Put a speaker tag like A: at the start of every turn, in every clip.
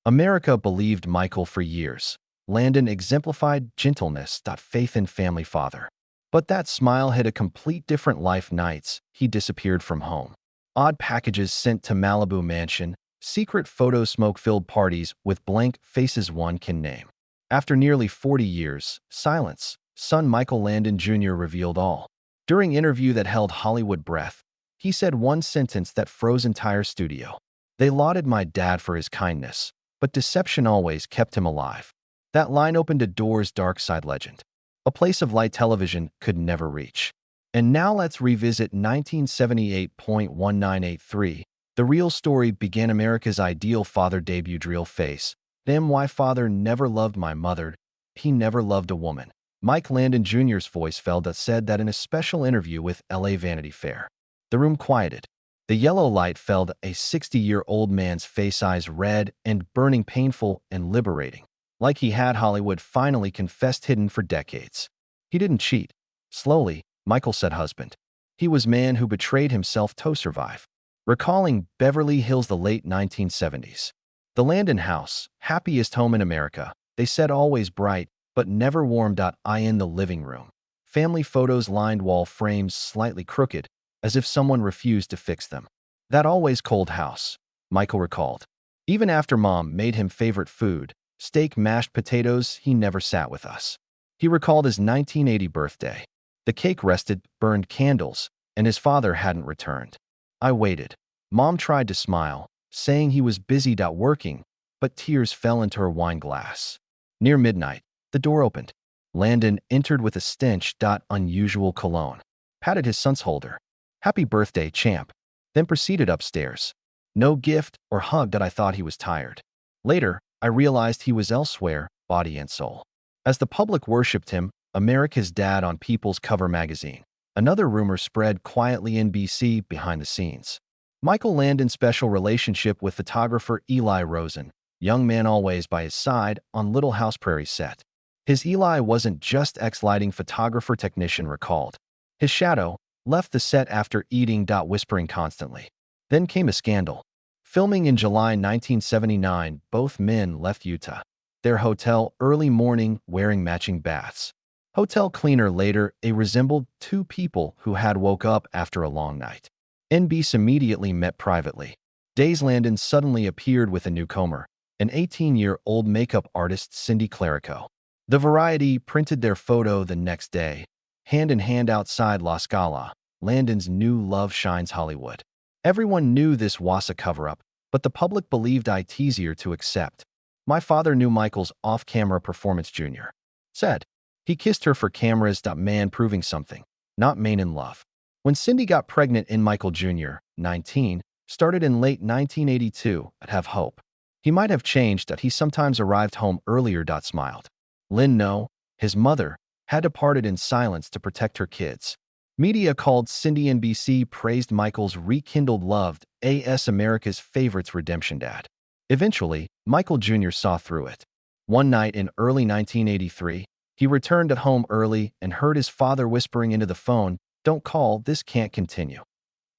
A: America believed Michael for years. Landon exemplified gentleness, faith in family father. But that smile hid a complete different life. Nights he disappeared from home. Odd packages sent to Malibu mansion, secret photo smoke-filled parties with blank faces one can name. After nearly 40 years, silence, son Michael Landon Jr. revealed all. During interview that held Hollywood breath, he said one sentence that froze entire studio. They lauded my dad for his kindness, but deception always kept him alive. That line opened a door's dark side legend, a place of light television could never reach. And now let's revisit 1978.1983. The real story began. America's ideal father debuted. Real face. Damn, why father never loved my mother. He never loved a woman. Mike Landon Jr.'s voice fell. That said that in a special interview with LA Vanity Fair. The room quieted. The yellow light fell. A 60-year-old man's face, eyes red and burning, painful and liberating. Like he had Hollywood finally confessed, hidden for decades. He didn't cheat. Slowly, Michael said husband. He was man who betrayed himself to survive. Recalling Beverly Hills, the late 1970s. The Landon house, happiest home in America, they said, always bright, but never warm. In the living room. Family photos lined wall frames, slightly crooked, as if someone refused to fix them. That always cold house, Michael recalled. Even after mom made him favorite food, steak, mashed potatoes, he never sat with us. He recalled his 1980 birthday. The cake rested, burned candles, and his father hadn't returned. I waited. Mom tried to smile, saying he was busy working, but tears fell into her wine glass. Near midnight, the door opened. Landon entered with a stench. Unusual cologne. Patted his son's shoulder. Happy birthday, champ. Then proceeded upstairs. No gift or hug. I thought he was tired. Later, I realized he was elsewhere, body and soul. As the public worshipped him, America's dad on People's Cover magazine. Another rumor spread quietly. NBC behind the scenes. Michael Landon's special relationship with photographer Eli Rosen, young man always by his side on Little House Prairie set. His Eli wasn't just ex-lighting photographer, technician recalled. His shadow left the set after eating. Whispering constantly. Then came a scandal. Filming in July 1979, both men left Utah. Their hotel early morning wearing matching baths. Hotel cleaner later resembled two people who had woke up after a long night. NBC immediately met privately. Days Landon suddenly appeared with a newcomer, an 18-year-old makeup artist, Cindy Clarico. The Variety printed their photo the next day, hand in hand outside La Scala. Landon's new love shines Hollywood. Everyone knew this was a cover-up, but the public believed it easier to accept. My father knew Michael's off-camera performance, Jr. said. He kissed her for cameras. Man proving something, not main in love. When Cindy got pregnant in Michael Jr., 19, started in late 1982, I'd have hope. He might have changed. He sometimes arrived home earlier. Smiled. Lynn, no, his mother, had departed in silence to protect her kids. Media called Cindy. NBC praised Michael's rekindled love as America's favorites redemption dad. Eventually, Michael Jr. saw through it. One night in early 1983, he returned at home early and heard his father whispering into the phone, "Don't call, this can't continue."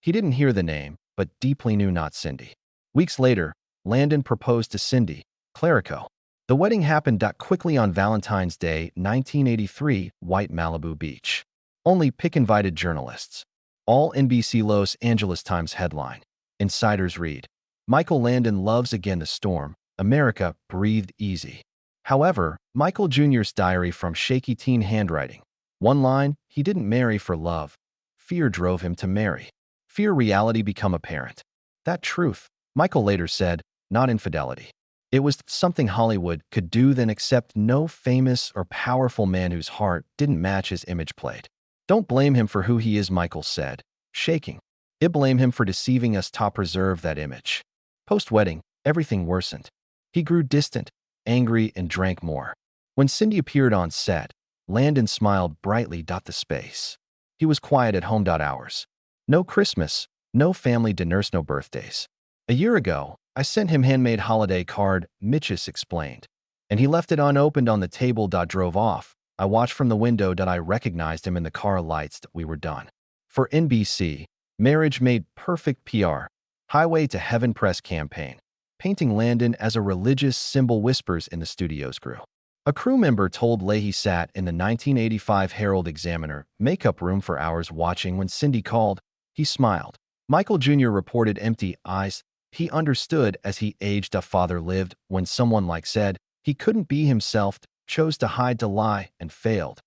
A: He didn't hear the name, but deeply knew not Cindy. Weeks later, Landon proposed to Cindy Clarico. The wedding happened quickly on Valentine's Day, 1983, White Malibu Beach. Only pick-invited journalists. All NBC Los Angeles Times headline. Insiders read. Michael Landon loves again the storm. America breathed easy. However, Michael Jr.'s diary from shaky teen handwriting. One line, he didn't marry for love. Fear drove him to marry. Fear reality become apparent. That truth, Michael later said, not infidelity. It was something Hollywood could do then accept. No famous or powerful man whose heart didn't match his image played. Don't blame him for who he is, Michael said, shaking. I blame him for deceiving us to preserve that image. Post-wedding, everything worsened. He grew distant, angry, and drank more. When Cindy appeared on set, Landon smiled brightly. The space. He was quiet at home. Hours. No Christmas, no family dinners, no birthdays. A year ago, I sent him handmade holiday card, Mitchus explained. And he left it unopened on the table. Drove off. I watched from the window. I recognized him in the car lights. We were done. For NBC, marriage made perfect PR. Highway to Heaven press campaign. painting Landon as a religious symbol. Whispers in the studios grew. A crew member told Leahy sat in the 1985 Herald Examiner makeup room for hours watching when Cindy called. He smiled. Michael Jr. reported empty eyes. He understood as he aged. A father lived when someone like said he couldn't be himself, chose to hide, to lie, and failed.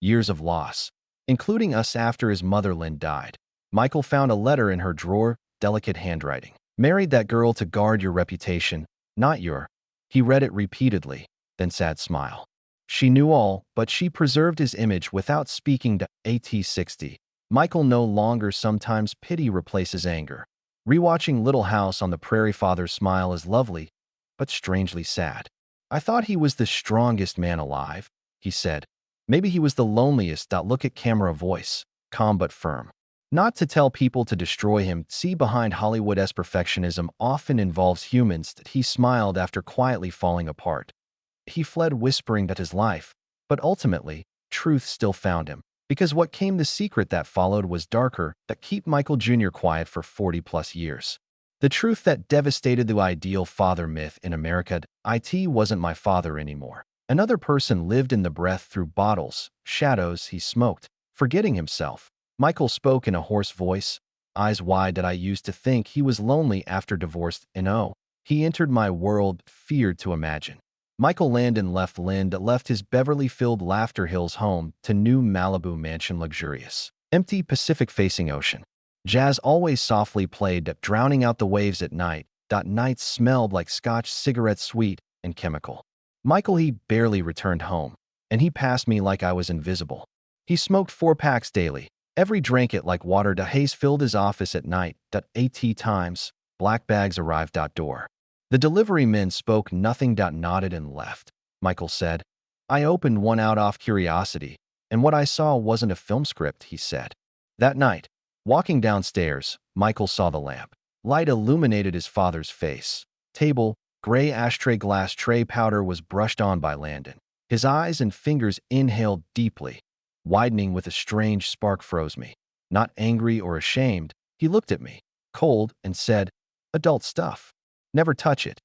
A: Years of loss, including us after his mother Lynn died. Michael found a letter in her drawer, delicate handwriting. Married that girl to guard your reputation, not your. He read it repeatedly, then sad smile. She knew all, but she preserved his image without speaking. To AT60. Michael no longer. Sometimes pity replaces anger. Rewatching Little House on the Prairie. Father's smile is lovely, but strangely sad. I thought he was the strongest man alive, he said. Maybe he was the loneliest. Look at camera. Voice, calm but firm. Not to tell people to destroy him. See behind Hollywood's perfectionism often involves humans. That he smiled after quietly falling apart. He fled whispering that his life, but ultimately, truth still found him. Because what came, the secret that followed was darker, that kept Michael Jr. quiet for 40+ years. The truth that devastated the ideal father myth in America. It wasn't my father anymore. Another person lived in the breath through bottles, shadows. He smoked, forgetting himself. Michael spoke in a hoarse voice, eyes wide. That I used to think he was lonely after divorce, and oh, he entered my world, feared to imagine. Michael Landon left left his Beverly-filled Laughter Hills home to new Malibu mansion, luxurious, empty, Pacific-facing ocean. Jazz always softly played, drowning out the waves at night. Nights smelled like Scotch, cigarette, sweet and chemical. Michael, he barely returned home, and he passed me like I was invisible. He smoked 4 packs daily. Every drank it like water. Haze filled his office at night. At times, black bags arrived outdoor. The delivery men spoke nothing. Nodded and left. Michael said, I opened one out off curiosity, and what I saw wasn't a film script, he said. That night, walking downstairs, Michael saw the lamp. Light illuminated his father's face. Table, gray ashtray, glass tray. Powder was brushed on by Landon. His eyes and fingers inhaled deeply, widening with a strange spark. Froze me. Not angry or ashamed, he looked at me, cold, and said, adult stuff. Never touch it.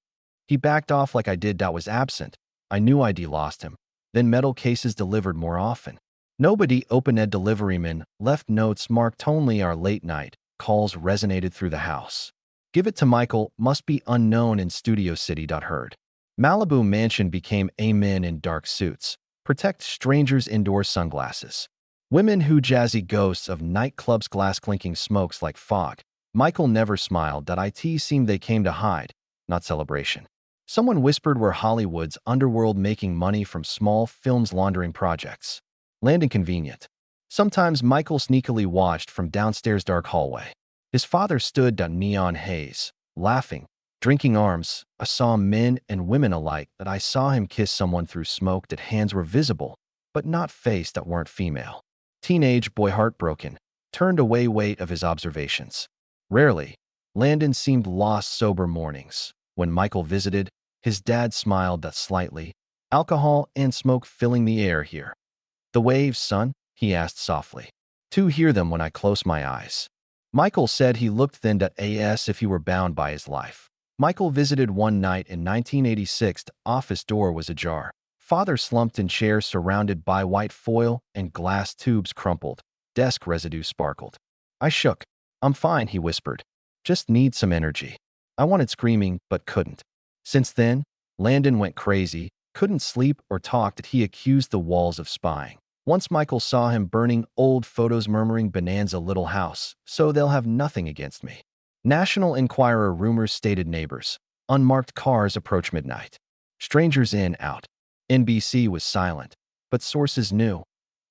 A: He backed off like I did. Was absent. I knew I'd lost him. Then metal cases delivered more often. Nobody opened. Deliverymen left notes marked only. Our late night calls resonated through the house. Give it to Michael, must be unknown in Studio City. Heard. Malibu mansion became a men in dark suits. Protect strangers. Indoor sunglasses. Women who jazzy ghosts of nightclubs. Glass clinking smokes like fog. Michael never smiled. It seemed they came to hide, not celebration. Someone whispered we're Hollywood's underworld, making money from small films, laundering projects. Landon convenient. Sometimes Michael sneakily watched from downstairs dark hallway. His father stood. Neon haze, laughing, drinking arms. I saw men and women alike. I saw him kiss someone through smoke. Hands were visible, but not face. Weren't female. Teenage boy heartbroken, turned away. Weight of his observations. Rarely, Landon seemed lost. Sober mornings. When Michael visited, his dad smiled slightly. Alcohol and smoke filling the air here. The waves, son? He asked softly. To hear them when I close my eyes. Michael said he looked thin. As if he were bound by his life. Michael visited one night in 1986. The office door was ajar. Father slumped in chair surrounded by white foil and glass tubes crumpled. Desk residue sparkled. I shook. I'm fine, he whispered. Just need some energy. I wanted screaming, but couldn't. Since then, Landon went crazy, couldn't sleep or talk. He accused the walls of spying. Once Michael saw him burning old photos, murmuring Bonanza Little House, so they'll have nothing against me. National Enquirer rumors stated neighbors. Unmarked cars approach midnight. Strangers in, out. NBC was silent, but sources knew.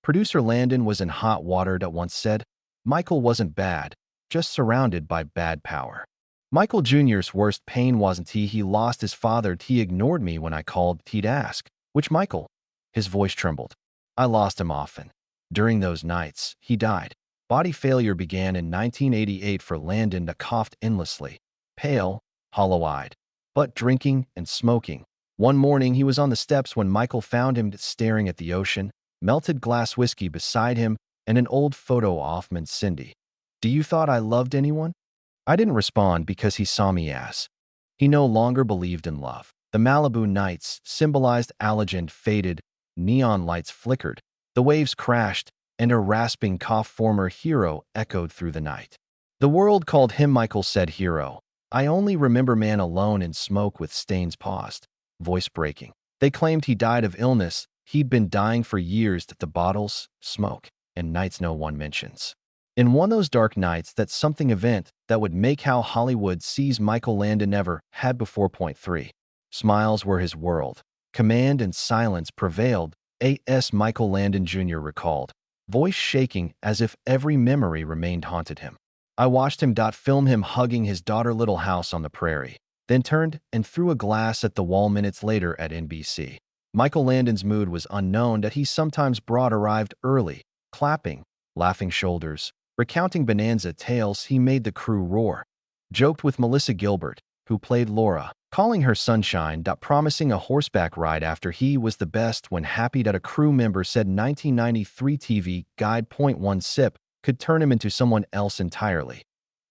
A: Producer Landon was in hot water. Once said, Michael wasn't bad, just surrounded by bad power. Michael Jr.'s worst pain wasn't he lost his father. He ignored me when I called. He'd ask, which Michael? His voice trembled. I lost him often. During those nights, he died. Body failure began in 1988 for Landon. Coughed endlessly, pale, hollow-eyed, but drinking and smoking. One morning he was on the steps when Michael found him staring at the ocean, melted glass whiskey beside him, and an old photo of Cindy. Do you thought I loved anyone? I didn't respond because he saw me as He no longer believed in love. The Malibu nights symbolized allergen faded, neon lights flickered, the waves crashed, and a rasping cough former hero echoed through the night. The world called him Michael said hero. I only remember man alone in smoke with stains paused, voice breaking. They claimed he died of illness. He'd been dying for years that the bottles, smoke, and nights no one mentions. In one of those dark nights, that something event that would make how Hollywood sees Michael Landon never had before. Point 3. Smiles were his world. Command and silence prevailed, A.S. Michael Landon Jr. recalled, voice shaking as if every memory remained haunted him. I watched him film him hugging his daughter Little House on the Prairie, then turned and threw a glass at the wall minutes later at NBC. Michael Landon's mood was unknown that he sometimes arrived early, clapping, laughing shoulders, recounting bonanza tales he made the crew roar. Joked with Melissa Gilbert, who played Laura, calling her sunshine, promising a horseback ride after he was the best when happy that a crew member said 1993 TV Guide. Point 1 sip could turn him into someone else entirely.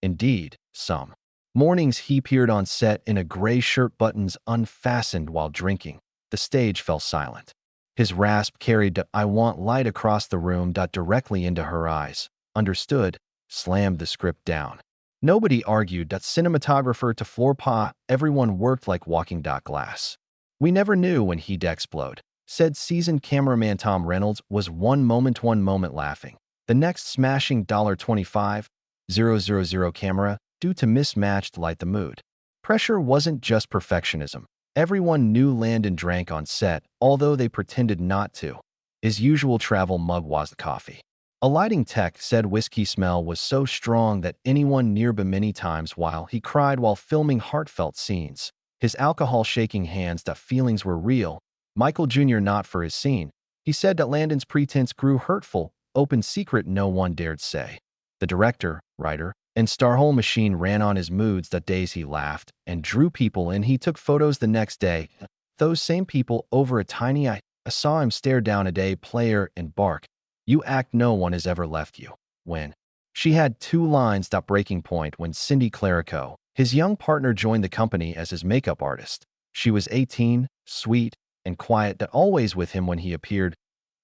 A: Indeed, some mornings he appeared on set in a gray shirt, buttons unfastened while drinking. The stage fell silent. His rasp carried the "I want light" across the room, directly into her eyes. Understood, slammed the script down. Nobody argued that cinematographer to floor pa, everyone worked like walking glass. We never knew when he'd explode, said seasoned cameraman Tom Reynolds. Was one moment laughing, the next smashing $25,000 camera due to mismatched light. The mood pressure wasn't just perfectionism. Everyone knew Landon drank on set, although they pretended not to. His usual travel mug was the coffee. A lighting tech said whiskey smell was so strong that anyone nearby many times while he cried while filming heartfelt scenes. His alcohol shaking hands, that feelings were real. Michael Jr. not for his scene. He said that Landon's pretense grew hurtful, open secret no one dared say. The director, writer, and Starhole machine ran on his moods. That days he laughed and drew people in. He took photos the next day. Those same people over a tiny I saw him stare down a day player and bark. You act no one has ever left you. When she had 2 lines. Breaking point when Cindy Clarico, his young partner, joined the company as his makeup artist. She was 18, sweet, and quiet, that always with him when he appeared.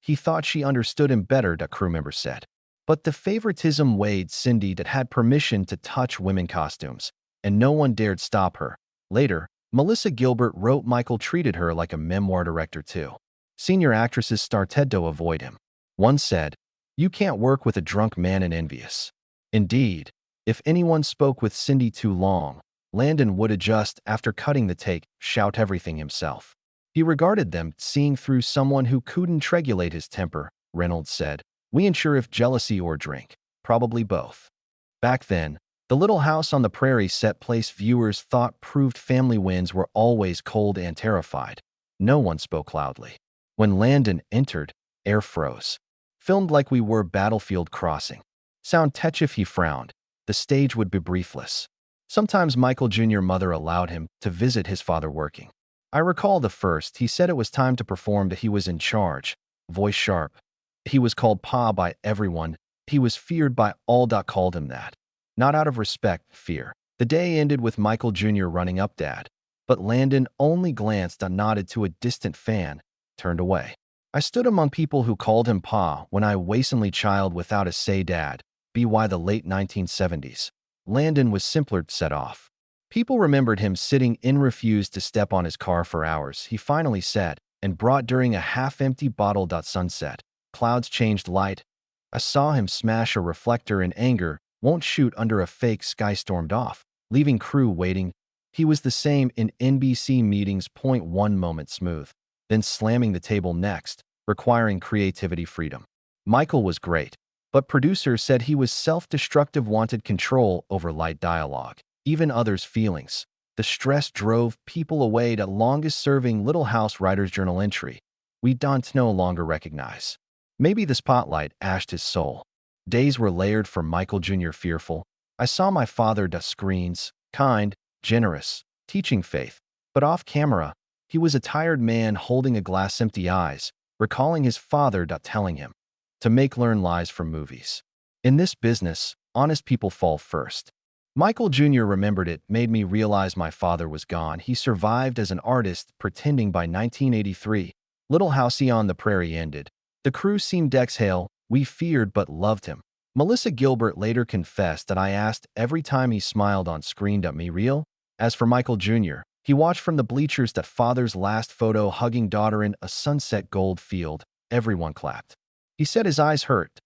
A: He thought she understood him better, that crew member said. But the favoritism weighed Cindy, that had permission to touch women costumes, and no one dared stop her. Later, Melissa Gilbert wrote Michael treated her like a memoir director too. Senior actresses started to avoid him. One said, "You can't work with a drunk man and envious." Indeed, if anyone spoke with Cindy too long, Landon would adjust after cutting the take, shout everything himself. He regarded them seeing through someone who couldn't regulate his temper. Reynolds said, "We ensure if jealousy or drink, probably both." Back then, the Little House on the Prairie set place viewers thought proved family winds were always cold and terrified. No one spoke loudly. When Landon entered, air froze. Filmed like we were battlefield crossing. Sound touch if he frowned. The stage would be briefless. Sometimes Michael Jr. mother allowed him to visit his father working. I recall the first he said it was time to perform, that he was in charge. Voice sharp. He was called Pa by everyone. He was feared by all. Called him that. Not out of respect, fear. The day ended with Michael Jr. running up Dad. But Landon only glanced and nodded to a distant fan, turned away. I stood among people who called him Pa when I wastingly child without a say. Dad, by the late 1970s. Landon was simpler set off. People remembered him sitting in, refused to step on his car for hours. He finally said, and brought during a half-empty bottle. Sunset. Clouds changed light. I saw him smash a reflector in anger, won't shoot under a fake sky, stormed off, leaving crew waiting. He was the same in NBC meetings. Point 1 moment smooth. Then slamming the table next, requiring creativity freedom. Michael was great, but producers said he was self-destructive, wanted control over light dialogue, even others' feelings. The stress drove people away. To longest-serving Little House writer's journal entry, we don't no longer recognize. Maybe the spotlight ashed his soul. Days were layered for Michael Jr. fearful. I saw my father screens, kind, generous, teaching faith, but off camera, he was a tired man holding a glass, empty eyes, recalling his father telling him to learn lies from movies. In this business, honest people fall first. Michael Jr. remembered it made me realize my father was gone. He survived as an artist, pretending by 1983. Little Housey on the Prairie ended. The crew seemed to exhale. We feared but loved him. Melissa Gilbert later confessed that I asked every time he smiled on screen, "That me real?" As for Michael Jr., he watched from the bleachers that father's last photo hugging daughter in a sunset gold field. Everyone clapped. He said his eyes hurt,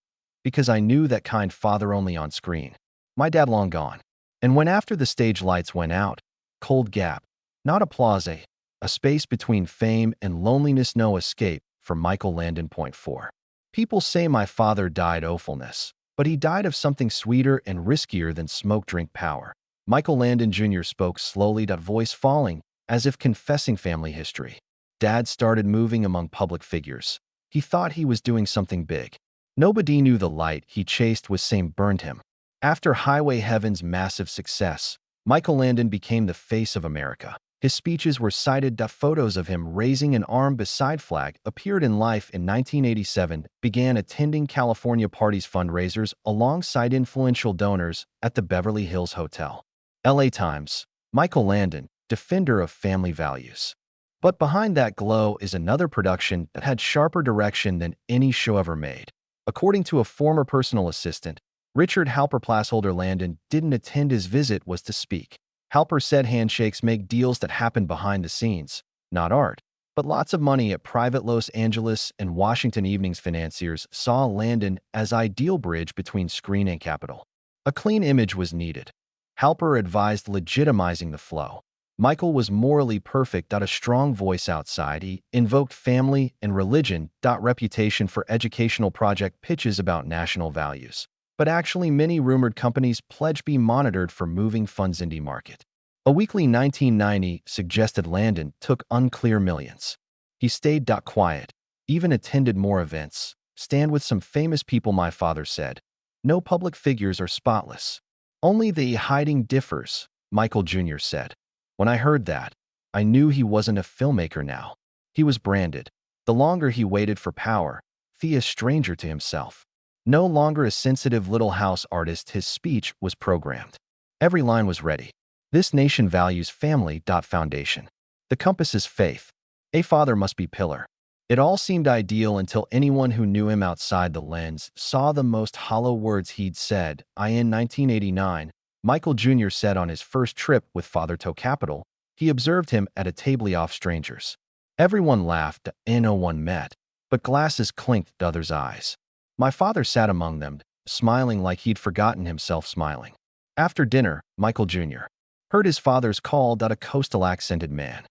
A: because I knew that kind father only on screen. My dad long gone. And when after the stage lights went out, cold gap, not applause, a space between fame and loneliness, no escape for Michael Landon. Point 4. People say my father died awfulness, but he died of something sweeter and riskier than smoke drink power. Michael Landon Jr. spoke slowly, that voice falling, as if confessing family history. Dad started moving among public figures. He thought he was doing something big. Nobody knew the light he chased was same burned him. After Highway Heaven's massive success, Michael Landon became the face of America. His speeches were cited. Photos of him raising an arm beside flag appeared in Life in 1987, began attending California parties fundraisers alongside influential donors at the Beverly Hills Hotel. LA Times, Michael Landon, defender of family values. But behind that glow is another production that had sharper direction than any show ever made. According to a former personal assistant, Richard Halper, placeholder Landon didn't attend his visit was to speak. Halper said handshakes make deals that happen behind the scenes, not art. But lots of money at private Los Angeles and Washington evenings. Financiers saw Landon as ideal bridge between screen and capital. A clean image was needed. Halper advised legitimizing the flow. Michael was morally perfect. A strong voice outside. He invoked family and religion. Reputation for educational project pitches about national values. But actually many rumored companies pledged be monitored for moving funds indie market. A weekly 1990 suggested Landon took unclear millions. He stayed quiet, even attended more events, stand with some famous people. My father said, "No public figures are spotless. Only the hiding differs," Michael Jr. said. When I heard that, I knew he wasn't a filmmaker now. He was branded. The longer he waited for power, a stranger to himself. No longer a sensitive little house artist, his speech was programmed. Every line was ready. This nation values family. Foundation. The compass is faith. A father must be pillar. It all seemed ideal until anyone who knew him outside the lens saw the most hollow words he'd said. In 1989, Michael Jr. said on his first trip with father to Capitol, he observed him at a table off strangers. Everyone laughed and no one met, but glasses clinked to others' eyes. My father sat among them, smiling like he'd forgotten himself smiling. After dinner, Michael Jr. heard his father's call. A coastal accented man.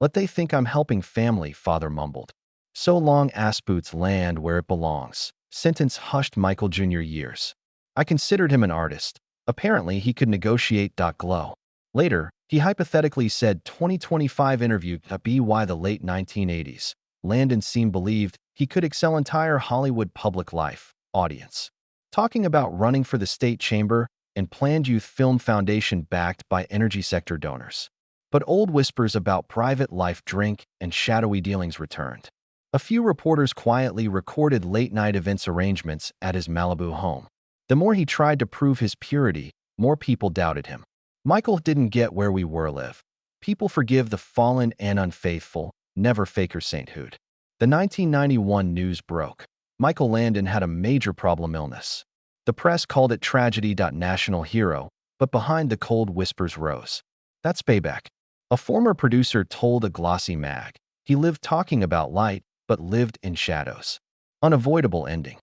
A: "Let they think I'm helping family," father mumbled. "So long ass boots land where it belongs." Sentence hushed Michael Jr. years. I considered him an artist. Apparently he could negotiate. Glow. Later, he hypothetically said 2025 interview be why the late 1980s. Landon seemed believed he could excel entire Hollywood public life audience. Talking about running for the state chamber and planned youth film foundation backed by energy sector donors. But old whispers about private life, drink, and shadowy dealings returned. A few reporters quietly recorded late-night events arrangements at his Malibu home. The more he tried to prove his purity, more people doubted him. Michael didn't get where we were live. People forgive the fallen and unfaithful, never faker sainthood. The 1991 news broke. Michael Landon had a major problem illness. The press called it tragedy. National hero, but behind the cold whispers rose. "That's payback." A former producer told a glossy mag. He lived talking about light, but lived in shadows. Unavoidable ending.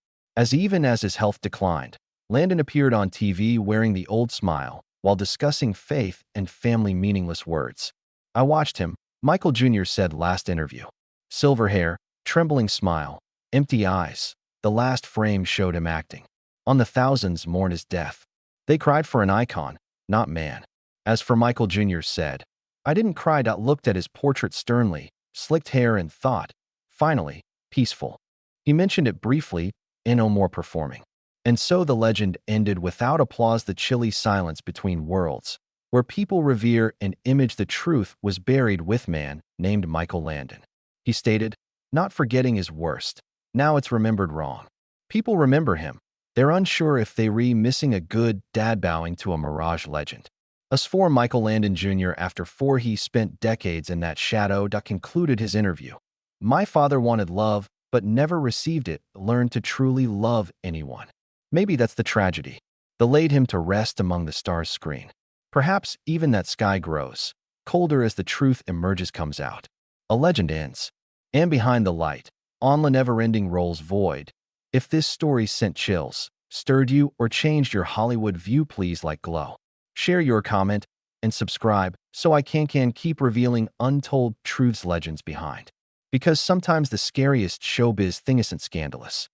A: Even as his health declined, Landon appeared on TV wearing the old smile while discussing faith and family. Meaningless words. "I watched him," Michael Jr. said last interview. Silver hair, trembling smile, empty eyes. The last frame showed him acting. On the thousands mourned his death. They cried for an icon, not man. As for Michael Jr. said, "I didn't cry." Looked at his portrait sternly, slicked hair, and thought, finally, peaceful. He mentioned it briefly, no more performing. And so the legend ended without applause. The chilly silence between worlds, where people revere and image the truth, was buried with man named Michael Landon. He stated, "Not forgetting is worst. Now it's remembered wrong." People remember him. They're unsure if they missing a good dad bowing to a mirage legend. As for Michael Landon Jr., after he spent decades in that shadow, concluded his interview. My father wanted love, but never received it, learned to truly love anyone. Maybe that's the tragedy. They laid him to rest among the stars screen. Perhaps even that sky grows colder as the truth emerges comes out. A legend ends. And behind the light, on the never-ending rolls void. If this story sent chills, stirred you, or changed your Hollywood view, please like Glow. Share your comment and subscribe so I can keep revealing untold truths legends behind. Because sometimes the scariest showbiz thing isn't scandalous.